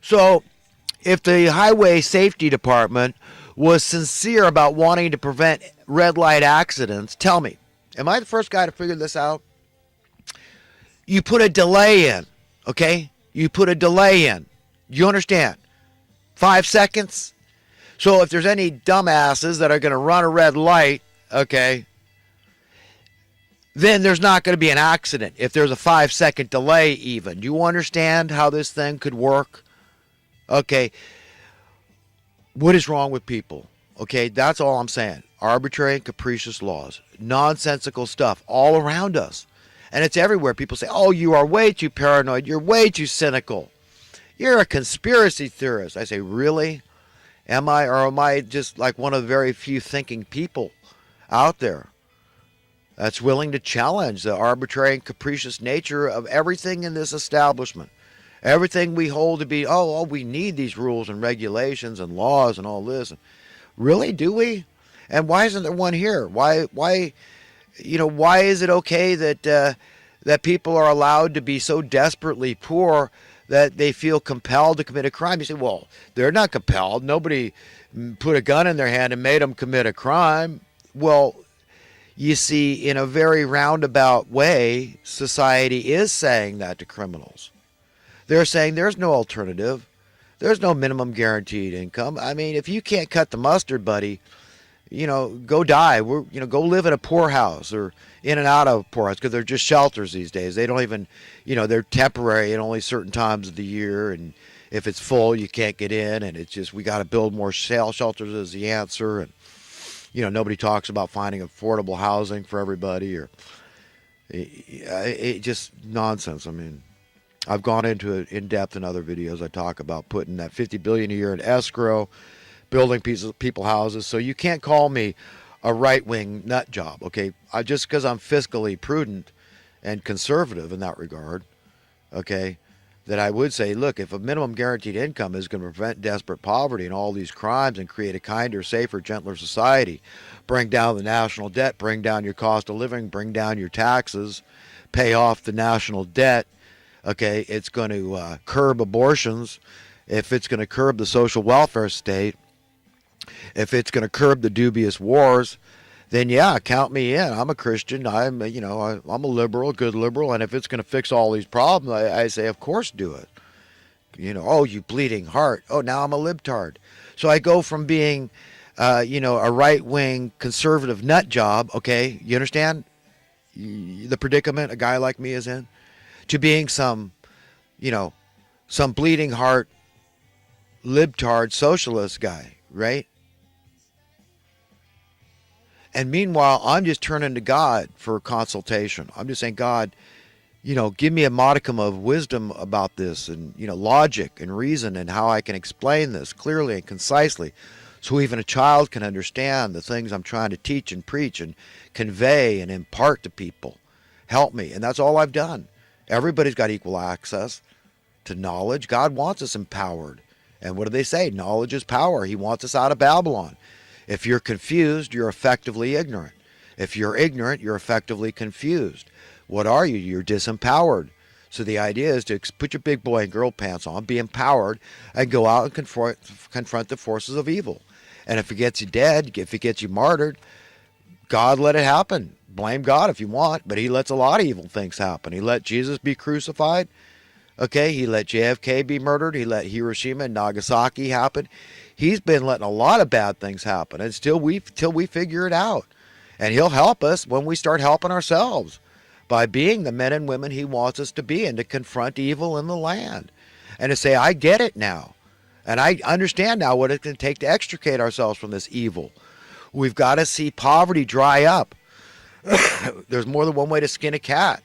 So if the highway safety department was sincere about wanting to prevent red light accidents, tell me, am I the first guy to figure this out? You put a delay in, okay? You put a delay in. You understand? 5 seconds. So if there's any dumbasses that are going to run a red light, okay, then there's not going to be an accident if there's a 5 second delay even. Do you understand how this thing could work? Okay, what is wrong with people? Okay, that's all I'm saying. Arbitrary and capricious laws, nonsensical stuff all around us. And it's everywhere. People say, oh, you are way too paranoid. You're way too cynical. You're a conspiracy theorist. I say, really? Am I, or am I just like one of the very few thinking people out there that's willing to challenge the arbitrary and capricious nature of everything in this establishment? Everything we hold to be, we need these rules and regulations and laws and all this. Really, do we? And why isn't there one here? Why is it okay that people are allowed to be so desperately poor that they feel compelled to commit a crime? You say, well, they're not compelled. Nobody put a gun in their hand and made them commit a crime. Well, you see, in a very roundabout way, society is saying that to criminals. They're saying there's no alternative. There's no minimum guaranteed income. I mean, if you can't cut the mustard, buddy, go die. Go live in a poorhouse or in and out of a poorhouse, because they're just shelters these days. They don't even, they're temporary at only certain times of the year. And if it's full, you can't get in. And it's just, we got to build more shelters as the answer. And, nobody talks about finding affordable housing for everybody, or it just nonsense. I mean, I've gone into it in depth in other videos. I talk about putting that $50 billion a year in escrow, building people houses. So you can't call me a right-wing nut job, okay? Just because I'm fiscally prudent and conservative in that regard, okay, that I would say, look, if a minimum guaranteed income is going to prevent desperate poverty and all these crimes and create a kinder, safer, gentler society, bring down the national debt, bring down your cost of living, bring down your taxes, pay off the national debt, okay, it's going to curb abortions, if it's going to curb the social welfare state, if it's going to curb the dubious wars, then yeah, count me in. I'm a Christian. I'm a liberal, good liberal, and if it's going to fix all these problems, I say, of course, do it. Oh, you bleeding heart. Oh, now I'm a libtard. So I go from being, a right-wing conservative nut job. Okay, you understand the predicament a guy like me is in, to being some bleeding heart libtard socialist guy, right? And meanwhile, I'm just turning to God for consultation. I'm just saying, God, give me a modicum of wisdom about this, and, logic and reason, and how I can explain this clearly and concisely, so even a child can understand the things I'm trying to teach and preach and convey and impart to people. Help me. And that's all I've done. Everybody's got equal access to knowledge. God wants us empowered. And what do they say? Knowledge is power. He wants us out of Babylon. If you're confused, you're effectively ignorant. If you're ignorant, you're effectively confused. What are you? You're disempowered. So the idea is to put your big boy and girl pants on, be empowered, and go out and confront the forces of evil. And if it gets you dead, if it gets you martyred, God let it happen. Blame God if you want, but he lets a lot of evil things happen. He let Jesus be crucified. Okay, he let JFK be murdered. He let Hiroshima and Nagasaki happen. He's been letting a lot of bad things happen, and till we figure it out. And he'll help us when we start helping ourselves, by being the men and women he wants us to be, and to confront evil in the land. And to say, I get it now. And I understand now what it's going to take to extricate ourselves from this evil. We've got to see poverty dry up. There's more than one way to skin a cat.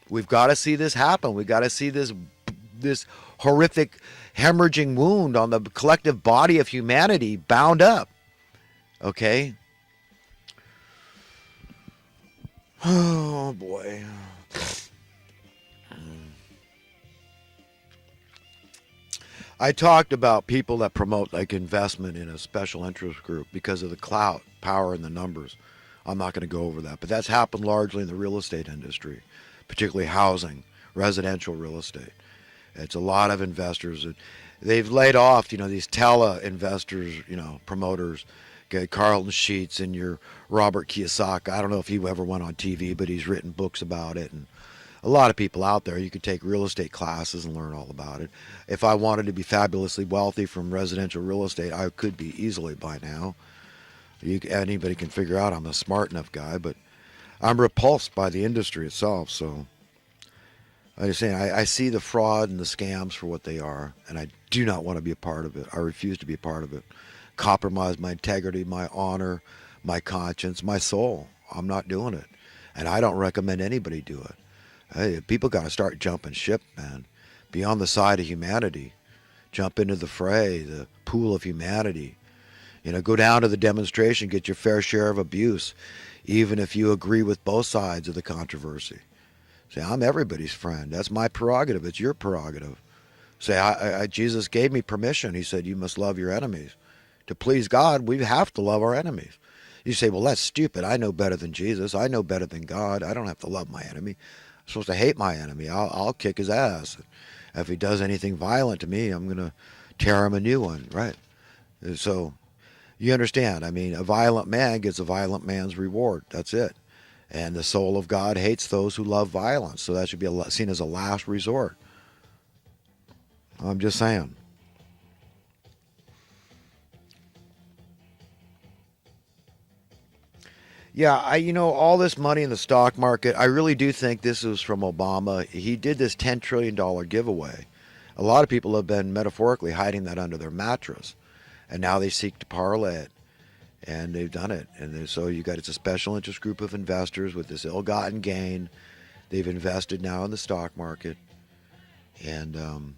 We've got to see this happen. We've got to see this horrific hemorrhaging wound on the collective body of humanity bound up. Okay? Oh, boy. I talked about people that promote like investment in a special interest group because of the clout, power, and the numbers. I'm not going to go over that, but that's happened largely in the real estate industry, particularly housing, residential real estate. It's a lot of investors they've laid off, these tele investors, promoters, okay, Carlton Sheets and your Robert Kiyosaki. I don't know if he ever went on TV, but he's written books about it, and a lot of people out there. You could take real estate classes and learn all about it. If I wanted to be fabulously wealthy from residential real estate, I could be easily by now. Anybody can figure out I'm a smart enough guy, but I'm repulsed by the industry itself. So I just saying, I see the fraud and the scams for what they are, and I do not want to be a part of it. I refuse to be a part of it. Compromise my integrity, my honor, my conscience, my soul. I'm not doing it, and I don't recommend anybody do it. Hey, people got to start jumping ship, man. Be on the side of humanity. Jump into the fray, the pool of humanity. Go down to the demonstration, get your fair share of abuse, even if you agree with both sides of the controversy. Say, I'm everybody's friend. That's my prerogative. It's your prerogative. Say, Jesus gave me permission. He said, you must love your enemies. To please God, we have to love our enemies. You say, well, that's stupid. I know better than Jesus. I know better than God. I don't have to love my enemy. I'm supposed to hate my enemy. I'll kick his ass. If he does anything violent to me, I'm going to tear him a new one, right? So you understand. I mean, a violent man gets a violent man's reward. That's it. And the soul of God hates those who love violence. So that should be seen as a last resort. I'm just saying. Yeah, all this money in the stock market, I really do think this was from Obama. He did this $10 trillion giveaway. A lot of people have been metaphorically hiding that under their mattress, and now they seek to parlay it, and they've done it. And so it's a special interest group of investors with this ill-gotten gain. They've invested now in the stock market, and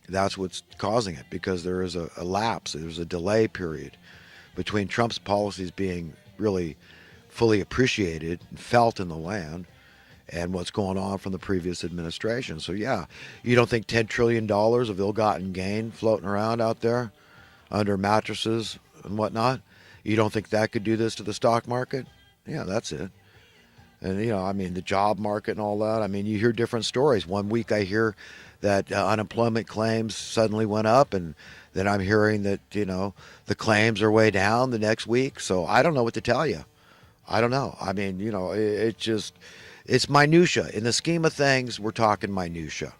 that's what's causing it, because there is a lapse. There's a delay period between Trump's policies being really fully appreciated and felt in the land and what's going on from the previous administration. So yeah, you don't think $10 trillion of ill-gotten gain floating around out there under mattresses and whatnot, you don't think that could do this to the stock market? Yeah, that's it. And I mean, the job market and all that. I mean, you hear different stories. One week I hear that unemployment claims suddenly went up, and then I'm hearing that the claims are way down the next week. So I don't know what to tell you. I don't know. I mean, it's minutia. In the scheme of things, we're talking minutia.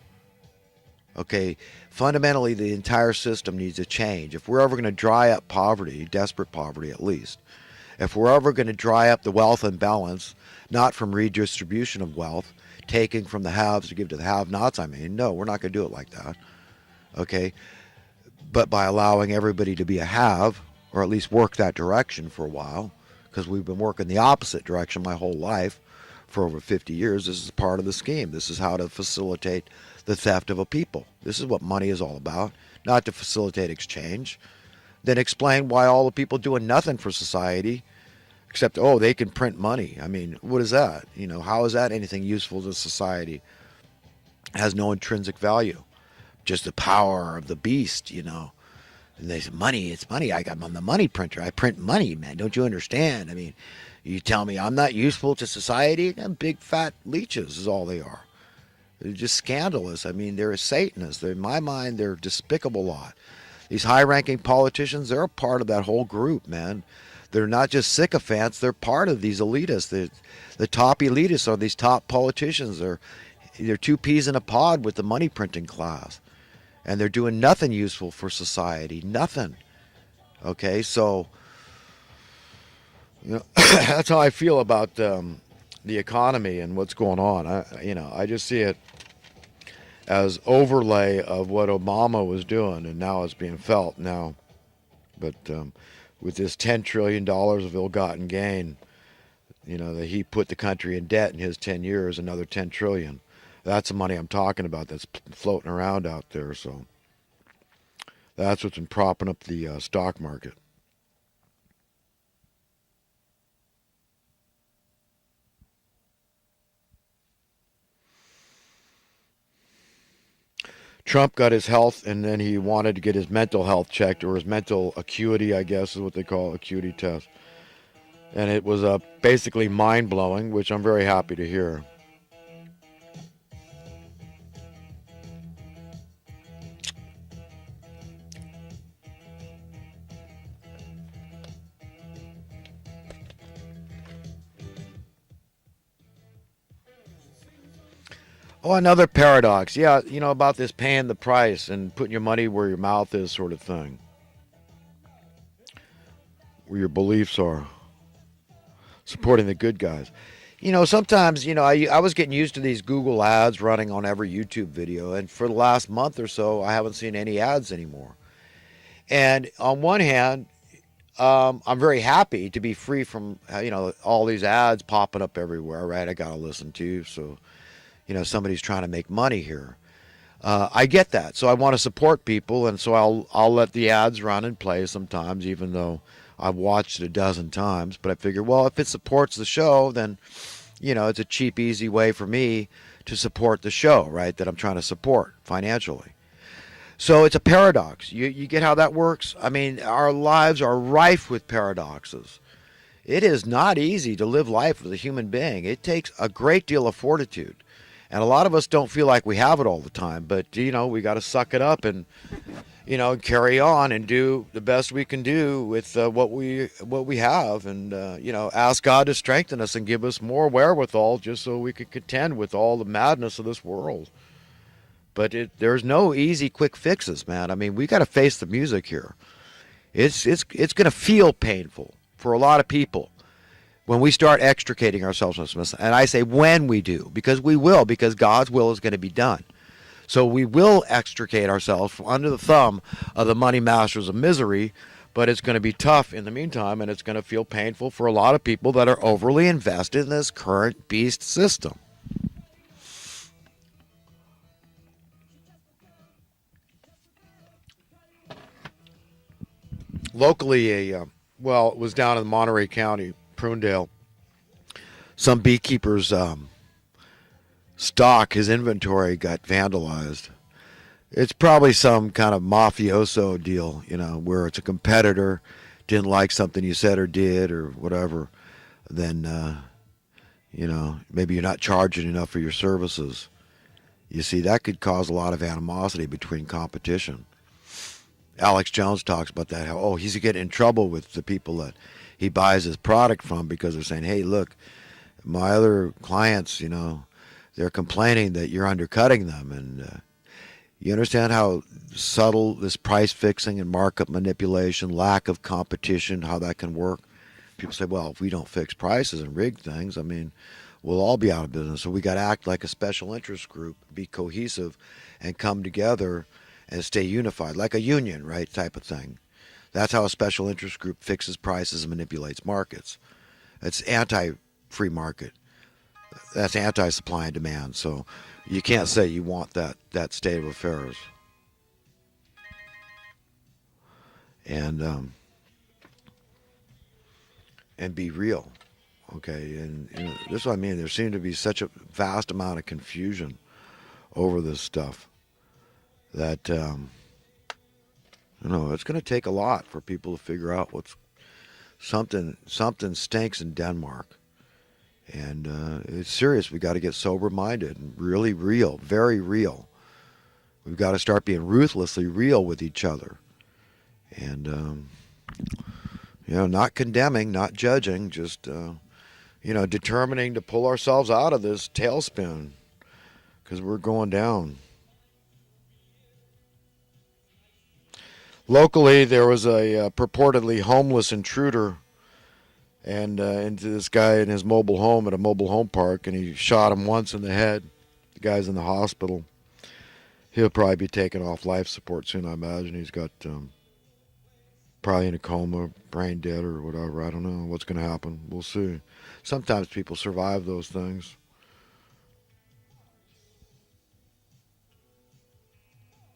Okay, fundamentally, the entire system needs a change. If we're ever going to dry up poverty, desperate poverty at least, if we're ever going to dry up the wealth imbalance, not from redistribution of wealth, taking from the haves to give to the have-nots, no, we're not going to do it like that. Okay, but by allowing everybody to be a have, or at least work that direction for a while, because we've been working the opposite direction my whole life for over 50 years. This is part of the scheme. This is how to facilitate the theft of a people. This is what money is all about, not to facilitate exchange. Then explain why all the people doing nothing for society, except, they can print money. I mean, what is that? How is that anything useful to society? It has no intrinsic value. Just the power of the beast, And they say, money, it's money. I'm the money printer. I print money, man. Don't you understand? I mean, you tell me I'm not useful to society? Them big fat leeches is all they are. They're just scandalous. I mean, they're Satanists. In my mind, they're a despicable lot. These high-ranking politicians, they're a part of that whole group, man. They're not just sycophants. They're part of these elitists. The top elitists are these top politicians. They're two peas in a pod with the money printing class. And they're doing nothing useful for society. Nothing. Okay, so that's how I feel about the economy and what's going on. I just see it as overlay of what Obama was doing, and now it's being felt now. But with this $10 trillion of ill-gotten gain, that he put the country in debt in his 10 years, another $10 trillion. That's the money I'm talking about that's floating around out there. So that's what's been propping up the stock market. Trump got his health, and then he wanted to get his mental health checked, or his mental acuity, I guess is what they call acuity test. And it was basically mind-blowing, which I'm very happy to hear. Oh, another paradox. Yeah, about this paying the price and putting your money where your mouth is, sort of thing, where your beliefs are, supporting the good guys. Sometimes, I was getting used to these Google ads running on every YouTube video, and for the last month or so, I haven't seen any ads anymore. And on one hand, I'm very happy to be free from, all these ads popping up everywhere, right? I got to listen to, so, somebody's trying to make money here. I get that, so I want to support people, and so I'll let the ads run and play sometimes, even though I've watched it a dozen times. But I figure, well, if it supports the show, then it's a cheap, easy way for me to support the show, right? That I'm trying to support financially. So it's a paradox. You get how that works? I mean, our lives are rife with paradoxes. It is not easy to live life as a human being. It takes a great deal of fortitude. And a lot of us don't feel like we have it all the time, but we got to suck it up and carry on and do the best we can do with what we have, and ask God to strengthen us and give us more wherewithal, just so we could contend with all the madness of this world. But there's no easy, quick fixes, man. I mean, we got to face the music here. It's going to feel painful for a lot of people when we start extricating ourselves from this. And I say when we do, because we will, because God's will is going to be done. So we will extricate ourselves from under the thumb of the money masters of misery, but it's going to be tough in the meantime, and it's going to feel painful for a lot of people that are overly invested in this current beast system. Locally, it was down in Monterey County, Prunedale. Some beekeeper's stock, his inventory got vandalized. It's probably some kind of mafioso deal, where it's a competitor didn't like something you said or did or whatever. Then, maybe you're not charging enough for your services. You see, that could cause a lot of animosity between competition. Alex Jones talks about that, how, he's getting in trouble with the people that he buys his product from, because they're saying, hey, look, my other clients, they're complaining that you're undercutting them. And you understand how subtle this price fixing and markup manipulation, lack of competition, how that can work? People say, well, if we don't fix prices and rig things, I mean, we'll all be out of business. So we got to act like a special interest group, be cohesive, and come together and stay unified, like a union, right, type of thing. That's how a special interest group fixes prices and manipulates markets. It's anti-free market. That's anti-supply and demand. So you can't say you want that state of affairs. And be real, okay? And this is what I mean. There seems to be such a vast amount of confusion over this stuff that it's going to take a lot for people to figure out what's something stinks in Denmark. And it's serious. We got to get sober-minded and really real, very real. We've got to start being ruthlessly real with each other. And, not condemning, not judging, just, determining to pull ourselves out of this tailspin, because we're going down. Locally, there was a purportedly homeless intruder and into this guy in his mobile home at a mobile home park, and he shot him once in the head. The guy's in the hospital. He'll probably be taken off life support soon, I imagine. He's got probably in a coma, brain dead or whatever. I don't know what's going to happen. We'll see. Sometimes people survive those things.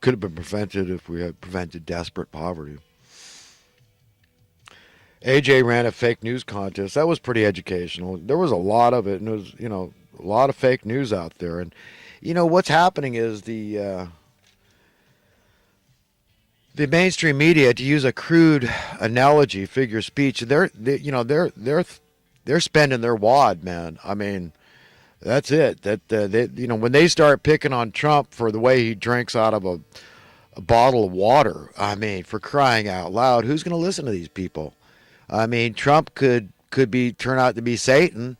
Could have been prevented if we had prevented desperate poverty. AJ ran a fake news contest. That was pretty educational. There was a lot of it, and it was, a lot of fake news out there. And, what's happening is the mainstream media, to use a crude analogy, figure speech, they're spending their wad, man. I mean, that's it. When they start picking on Trump for the way he drinks out of a bottle of water, I mean, for crying out loud, who's going to listen to these people? I mean, Trump could turn out to be Satan,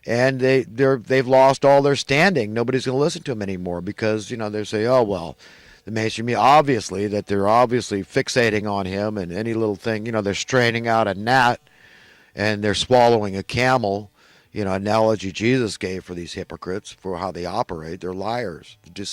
and they've lost all their standing. Nobody's going to listen to them anymore because they say, oh well, the mainstream media, obviously that they're obviously fixating on him, and any little thing, they're straining out a gnat and they're swallowing a camel. Analogy Jesus gave for these hypocrites for how they operate. They're liars. Just